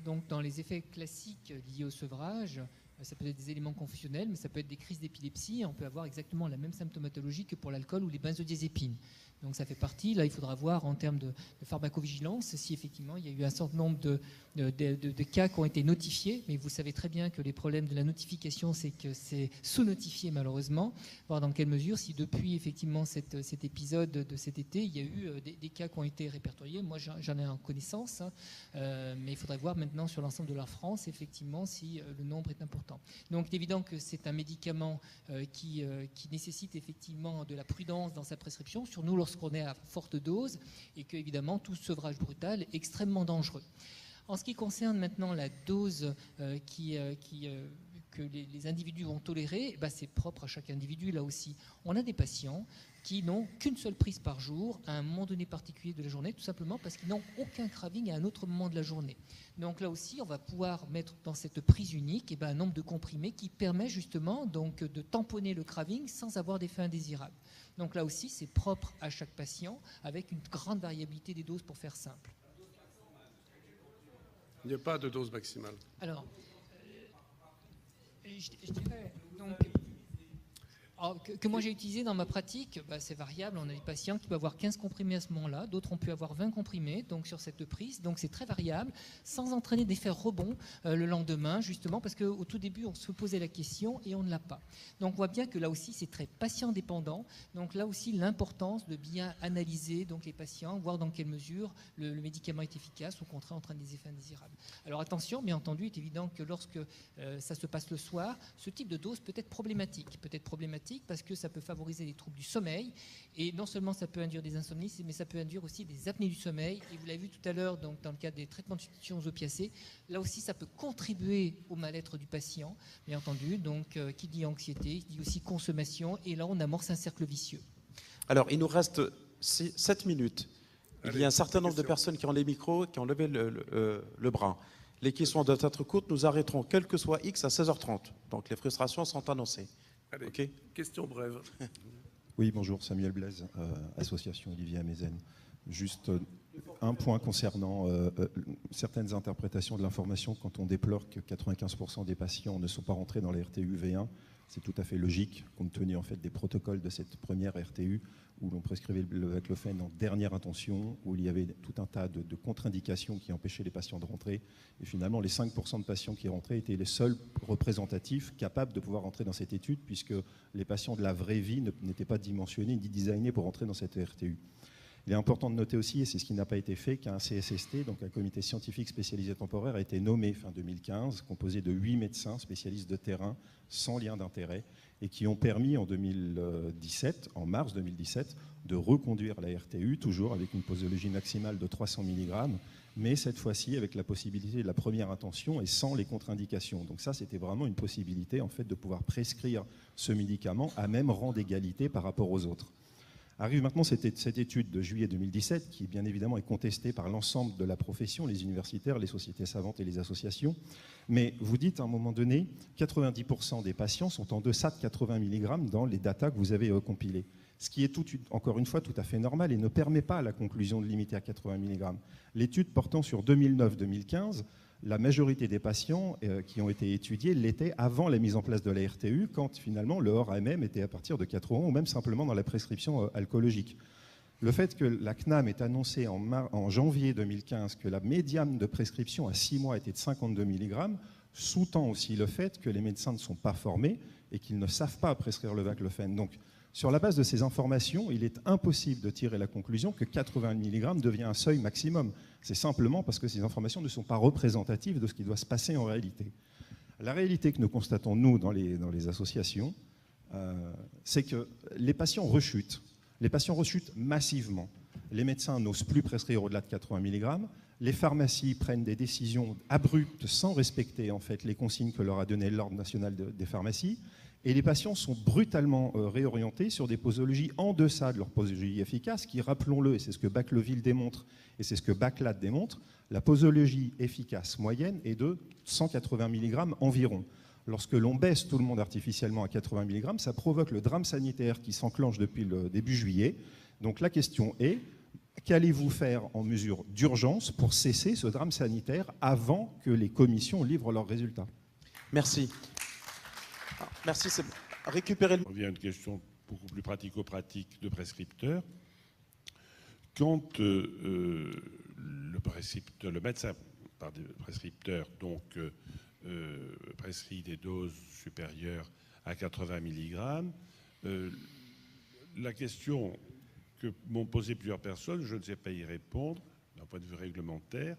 donc dans les effets classiques liés au sevrage, ça peut être des éléments confusionnels, mais ça peut être des crises d'épilepsie. On peut avoir exactement la même symptomatologie que pour l'alcool ou les benzodiazépines. Donc ça fait partie. Là, il faudra voir en termes de pharmacovigilance si effectivement il y a eu un certain nombre de cas qui ont été notifiés. Mais vous savez très bien que les problèmes de la notification, c'est que c'est sous-notifié malheureusement. Voir dans quelle mesure, si depuis effectivement cet épisode de cet été, il y a eu des cas qui ont été répertoriés. Moi, j'en ai en connaissance, hein. Mais il faudrait voir maintenant sur l'ensemble de la France, effectivement, si le nombre est important. Donc, il est évident que c'est un médicament qui nécessite effectivement de la prudence dans sa prescription, sur nous lorsqu'on est à forte dose, et que évidemment tout sevrage brutal est extrêmement dangereux. En ce qui concerne maintenant la dose que les individus vont tolérer, c'est propre à chaque individu là aussi. On a des patients qui n'ont qu'une seule prise par jour à un moment donné particulier de la journée, tout simplement parce qu'ils n'ont aucun craving à un autre moment de la journée. Donc là aussi, on va pouvoir mettre dans cette prise unique un nombre de comprimés qui permet justement donc, de tamponner le craving sans avoir d'effet indésirable. Donc là aussi, c'est propre à chaque patient, avec une grande variabilité des doses pour faire simple. Il n'y a pas de dose maximale. Alors, je dirais donc, que moi j'ai utilisé dans ma pratique, c'est variable. On a des patients qui peuvent avoir 15 comprimés à ce moment-là, d'autres ont pu avoir 20 comprimés donc sur cette prise, donc c'est très variable, sans entraîner d'effet rebond le lendemain, justement parce qu'au tout début on se posait la question et on ne l'a pas. Donc on voit bien que là aussi c'est très patient dépendant, donc là aussi l'importance de bien analyser donc les patients, voir dans quelle mesure le médicament est efficace, au contraire entraîne des effets indésirables. Alors attention, bien entendu, il est évident que lorsque ça se passe le soir, ce type de dose peut être problématique parce que ça peut favoriser les troubles du sommeil, et non seulement ça peut induire des insomnies, mais ça peut induire aussi des apnées du sommeil, et vous l'avez vu tout à l'heure donc, dans le cadre des traitements de substitution aux opiacés, là aussi ça peut contribuer au mal-être du patient, bien entendu, donc qui dit anxiété, qui dit aussi consommation, et là on amorce un cercle vicieux. Alors il nous reste 7 minutes. Il y a un certain nombre de personnes qui ont les micros, qui ont levé le bras. Les questions doivent être courtes, nous arrêterons quel que soit X à 16h30, donc les frustrations sont annoncées. Allez, okay. Question brève. Oui, bonjour, Samuel Blaise, association Olivier Amezen. Juste un point concernant certaines interprétations de l'information quand on déplore que 95% des patients ne sont pas rentrés dans la RTU V1. C'est tout à fait logique, compte tenu en fait des protocoles de cette première RTU où l'on prescrivait le baclofène en dernière intention, où il y avait tout un tas de contre-indications qui empêchaient les patients de rentrer. Et finalement, les 5% de patients qui rentraient étaient les seuls représentatifs capables de pouvoir rentrer dans cette étude, puisque les patients de la vraie vie n'étaient pas dimensionnés ni designés pour rentrer dans cette RTU. Il est important de noter aussi, et c'est ce qui n'a pas été fait, qu'un CSST, donc un comité scientifique spécialisé temporaire, a été nommé fin 2015, composé de 8 médecins spécialistes de terrain, sans lien d'intérêt, et qui ont permis en mars 2017, de reconduire la RTU, toujours avec une posologie maximale de 300 mg, mais cette fois-ci avec la possibilité de la première intention et sans les contre-indications. Donc ça, c'était vraiment une possibilité en fait, de pouvoir prescrire ce médicament à même rang d'égalité par rapport aux autres. Arrive maintenant cette étude de juillet 2017 qui bien évidemment est contestée par l'ensemble de la profession, les universitaires, les sociétés savantes et les associations. Mais vous dites à un moment donné, 90% des patients sont en deçà de 80 mg dans les datas que vous avez compilées. Ce qui est encore une fois tout à fait normal et ne permet pas la conclusion de limiter à 80 mg. L'étude portant sur 2009-2015, la majorité des patients qui ont été étudiés l'étaient avant la mise en place de la RTU, quand finalement le hors-AMM était à partir de 4 ans ou même simplement dans la prescription alcoolologique. Le fait que la CNAM ait annoncé en janvier 2015 que la médiane de prescription à 6 mois était de 52 mg sous-tend aussi le fait que les médecins ne sont pas formés et qu'ils ne savent pas prescrire le baclofène. Donc, sur la base de ces informations, il est impossible de tirer la conclusion que 80 mg devient un seuil maximum. C'est simplement parce que ces informations ne sont pas représentatives de ce qui doit se passer en réalité. La réalité que nous constatons, nous, dans les associations, c'est que les patients rechutent. Les patients rechutent massivement. Les médecins n'osent plus prescrire au-delà de 80 mg. Les pharmacies prennent des décisions abruptes sans respecter en fait les consignes que leur a données l'Ordre national des pharmacies. Et les patients sont brutalement réorientés sur des posologies en deçà de leur posologie efficace, qui, rappelons-le, et c'est ce que Baclovil démontre, et c'est ce que Baclat démontre, la posologie efficace moyenne est de 180 mg environ. Lorsque l'on baisse tout le monde artificiellement à 80 mg, ça provoque le drame sanitaire qui s'enclenche depuis le début juillet. Donc la question est, qu'allez-vous faire en mesure d'urgence pour cesser ce drame sanitaire avant que les commissions livrent leurs résultats? Merci. Merci, c'est récupérer le... On revient à une question beaucoup plus pratico-pratique de prescripteur. Quand le médecin, par des prescripteurs, donc prescrit des doses supérieures à 80 mg, la question que m'ont posé plusieurs personnes, je ne sais pas y répondre, d'un point de vue réglementaire,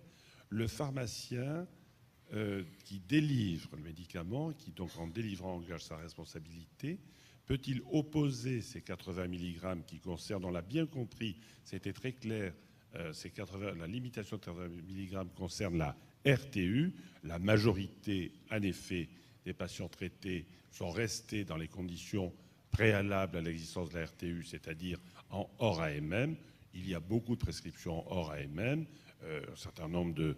le pharmacien qui délivre le médicament, qui donc en délivrant engage sa responsabilité, peut-il opposer ces 80 mg qui concernent, on l'a bien compris, c'était très clair, la limitation de 80 mg concerne la RTU, la majorité, en effet, des patients traités sont restés dans les conditions préalables à l'existence de la RTU, c'est-à-dire en hors AMM. Il y a beaucoup de prescriptions hors AMM, un certain nombre de...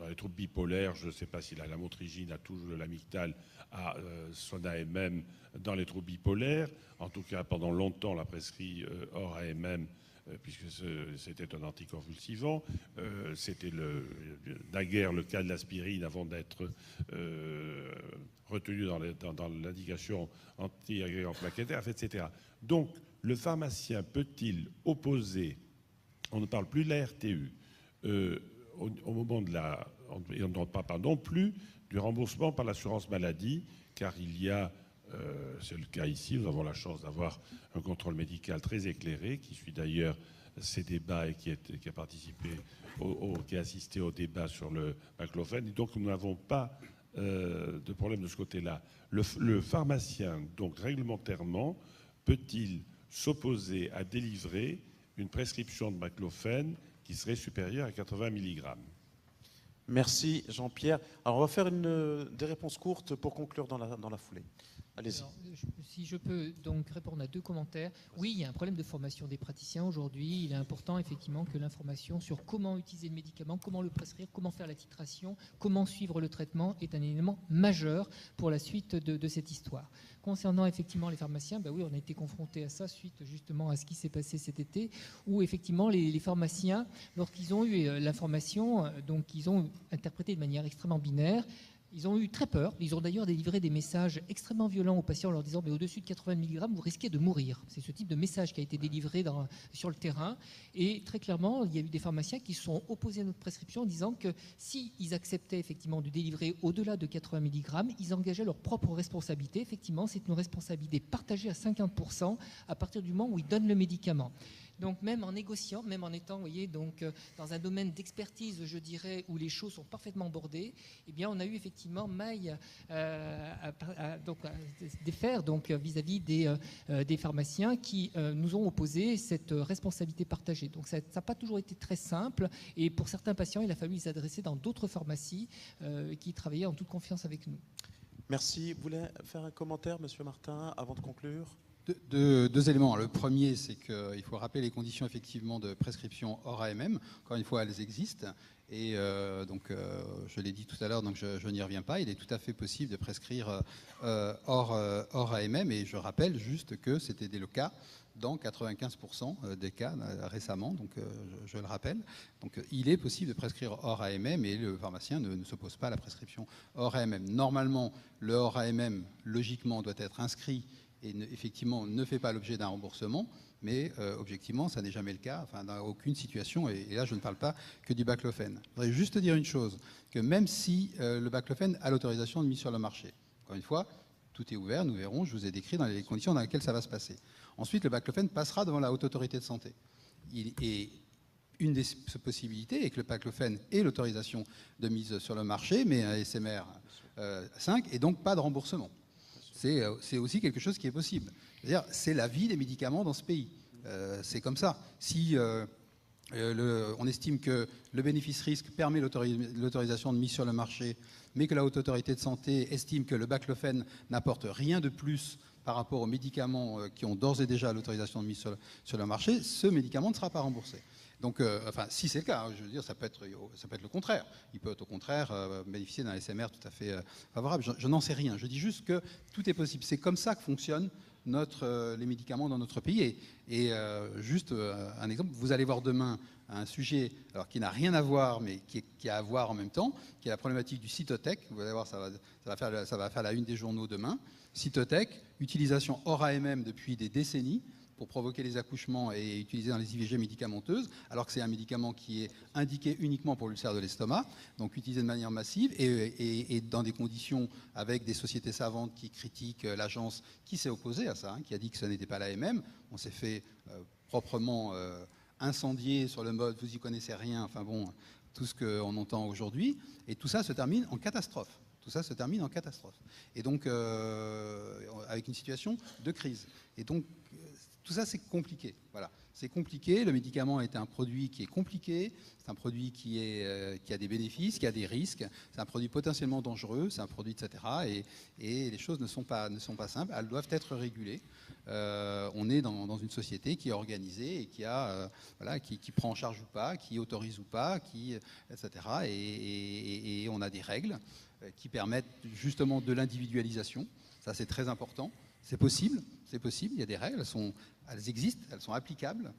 dans les troubles bipolaires, je ne sais pas si la lamotrigine a toujours le Lamictal à son AMM dans les troubles bipolaires. En tout cas, pendant longtemps, on l'a prescrit hors AMM, puisque c'était un anticonvulsivant. C'était naguère le cas de l'aspirine avant d'être retenu dans l'indication anti-agrégant plaquettaire, etc. Donc, le pharmacien peut-il opposer, on ne parle plus de la RTU, au moment de la... Et on ne parle pas non plus du remboursement par l'assurance maladie, car il y a, c'est le cas ici, nous avons la chance d'avoir un contrôle médical très éclairé, qui suit d'ailleurs ces débats et qui a participé, qui a assisté au débat sur le baclofène. Et donc nous n'avons pas de problème de ce côté-là. Le pharmacien, donc réglementairement, peut-il s'opposer à délivrer une prescription de baclofène qui serait supérieure à 80 mg? Merci Jean-Pierre. Alors on va faire des réponses courtes pour conclure dans la foulée. Allez-y. Si je peux donc répondre à deux commentaires. Oui, il y a un problème de formation des praticiens aujourd'hui. Il est important effectivement que l'information sur comment utiliser le médicament, comment le prescrire, comment faire la titration, comment suivre le traitement est un élément majeur pour la suite de cette histoire. Concernant effectivement les pharmaciens, oui, on a été confronté à ça suite justement à ce qui s'est passé cet été, où effectivement les pharmaciens, lorsqu'ils ont eu l'information, donc ils ont interprété de manière extrêmement binaire. Ils ont eu très peur. Ils ont d'ailleurs délivré des messages extrêmement violents aux patients en leur disant « mais au-dessus de 80 mg, vous risquez de mourir ». C'est ce type de message qui a été délivré sur le terrain. Et très clairement, il y a eu des pharmaciens qui se sont opposés à notre prescription en disant que s'ils acceptaient effectivement de délivrer au-delà de 80 mg, ils engageaient leur propre responsabilité. Effectivement, c'est une responsabilité partagée à 50% à partir du moment où ils donnent le médicament. Donc même en négociant, même en étant, vous voyez, donc dans un domaine d'expertise, je dirais, où les choses sont parfaitement bordées, eh bien, on a eu effectivement maille à défaire donc vis-à-vis des pharmaciens qui nous ont opposé cette responsabilité partagée. Donc ça n'a pas toujours été très simple, et pour certains patients, il a fallu les adresser dans d'autres pharmacies qui travaillaient en toute confiance avec nous. Merci. Vous voulez faire un commentaire, Monsieur Martin, avant de conclure ? Deux éléments. Le premier, c'est qu'il faut rappeler les conditions effectivement de prescription hors AMM. Encore une fois, elles existent. Et je l'ai dit tout à l'heure, donc je n'y reviens pas. Il est tout à fait possible de prescrire hors AMM. Et je rappelle juste que c'était le cas dans 95% des cas récemment. Donc je le rappelle. Donc il est possible de prescrire hors AMM et le pharmacien ne s'oppose pas à la prescription hors AMM. Normalement, le hors AMM, logiquement, doit être inscrit et effectivement ne fait pas l'objet d'un remboursement, mais objectivement, ça n'est jamais le cas, enfin, dans aucune situation, et là, je ne parle pas que du baclofène. Je voudrais juste dire une chose, que même si le baclofène a l'autorisation de mise sur le marché, encore une fois, Tout est ouvert, nous verrons, je vous ai décrit dans les conditions dans lesquelles ça va se passer. Ensuite, le baclofen passera devant la Haute Autorité de Santé. Et une des possibilités est que le baclofen ait l'autorisation de mise sur le marché, mais un SMR 5, et donc pas de remboursement. C'est aussi quelque chose qui est possible. C'est-à-dire, c'est la vie des médicaments dans ce pays. C'est comme ça. Si on estime que le bénéfice-risque permet l'autorisation de mise sur le marché, mais que la Haute Autorité de Santé estime que le baclofen n'apporte rien de plus par rapport aux médicaments qui ont d'ores et déjà l'autorisation de mise sur le marché, ce médicament ne sera pas remboursé. Donc, enfin, si c'est le cas, je veux dire, ça peut être le contraire. Il peut, au contraire, bénéficier d'un SMR tout à fait favorable. Je n'en sais rien. Je dis juste que tout est possible. C'est comme ça que fonctionnent les médicaments dans notre pays. Et juste un exemple, vous allez voir demain un sujet alors, qui n'a rien à voir, mais qui a à voir en même temps, qui est la problématique du cytotec. Vous allez voir, ça va faire la une des journaux demain. Cytotec, utilisation hors AMM depuis des décennies, pour provoquer les accouchements et utilisé dans les IVG médicamenteuses, alors que c'est un médicament qui est indiqué uniquement pour l'ulcère de l'estomac, donc utilisé de manière massive et dans des conditions avec des sociétés savantes qui critiquent l'agence qui s'est opposée à ça, qui a dit que ce n'était pas l'AMM. On s'est fait proprement incendier sur le mode « vous y connaissez rien », enfin bon, tout ce qu'on entend aujourd'hui, et tout ça se termine en catastrophe. Tout ça se termine en catastrophe. Et donc, avec une situation de crise. Et donc, tout ça, c'est compliqué. Voilà. C'est compliqué. Le médicament est un produit qui est compliqué. C'est un produit qui a des bénéfices, qui a des risques. C'est un produit potentiellement dangereux. C'est un produit, etc. Et les choses ne sont pas simples. Elles doivent être régulées. On est dans une société qui est organisée et qui prend en charge ou pas, qui autorise ou pas, etc. Et on a des règles qui permettent justement de l'individualisation. Ça, c'est très important. C'est possible, il y a des règles, elles existent, elles sont applicables.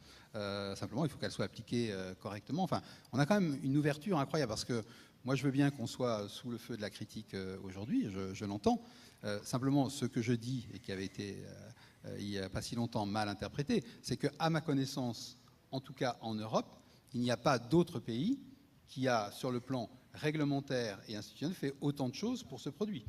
Simplement, il faut qu'elles soient appliquées correctement. Enfin, on a quand même une ouverture incroyable, parce que moi, je veux bien qu'on soit sous le feu de la critique aujourd'hui, je l'entends. Simplement, ce que je dis, et qui avait été, il n'y a pas si longtemps, mal interprété, c'est qu'à ma connaissance, en tout cas en Europe, il n'y a pas d'autre pays qui a, sur le plan réglementaire et institutionnel, fait autant de choses pour ce produit.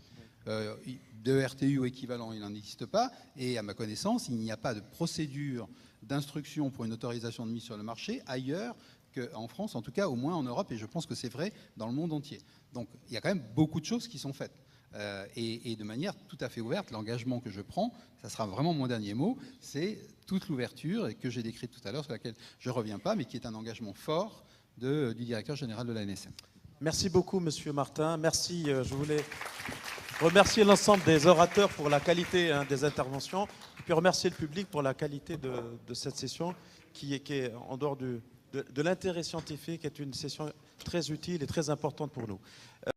De RTU ou équivalent, il n'en existe pas. Et à ma connaissance, il n'y a pas de procédure d'instruction pour une autorisation de mise sur le marché ailleurs qu'en France, en tout cas au moins en Europe, et je pense que c'est vrai dans le monde entier. Donc il y a quand même beaucoup de choses qui sont faites. Et de manière tout à fait ouverte, l'engagement que je prends, ça sera vraiment mon dernier mot, c'est toute l'ouverture que j'ai décrite tout à l'heure, sur laquelle je ne reviens pas, mais qui est un engagement fort du directeur général de l'ANSM. Merci beaucoup, Monsieur Martin. Merci. Je voulais remercier l'ensemble des orateurs pour la qualité des interventions, et puis remercier le public pour la qualité de cette session qui est en dehors de l'intérêt scientifique, est une session très utile et très importante pour nous.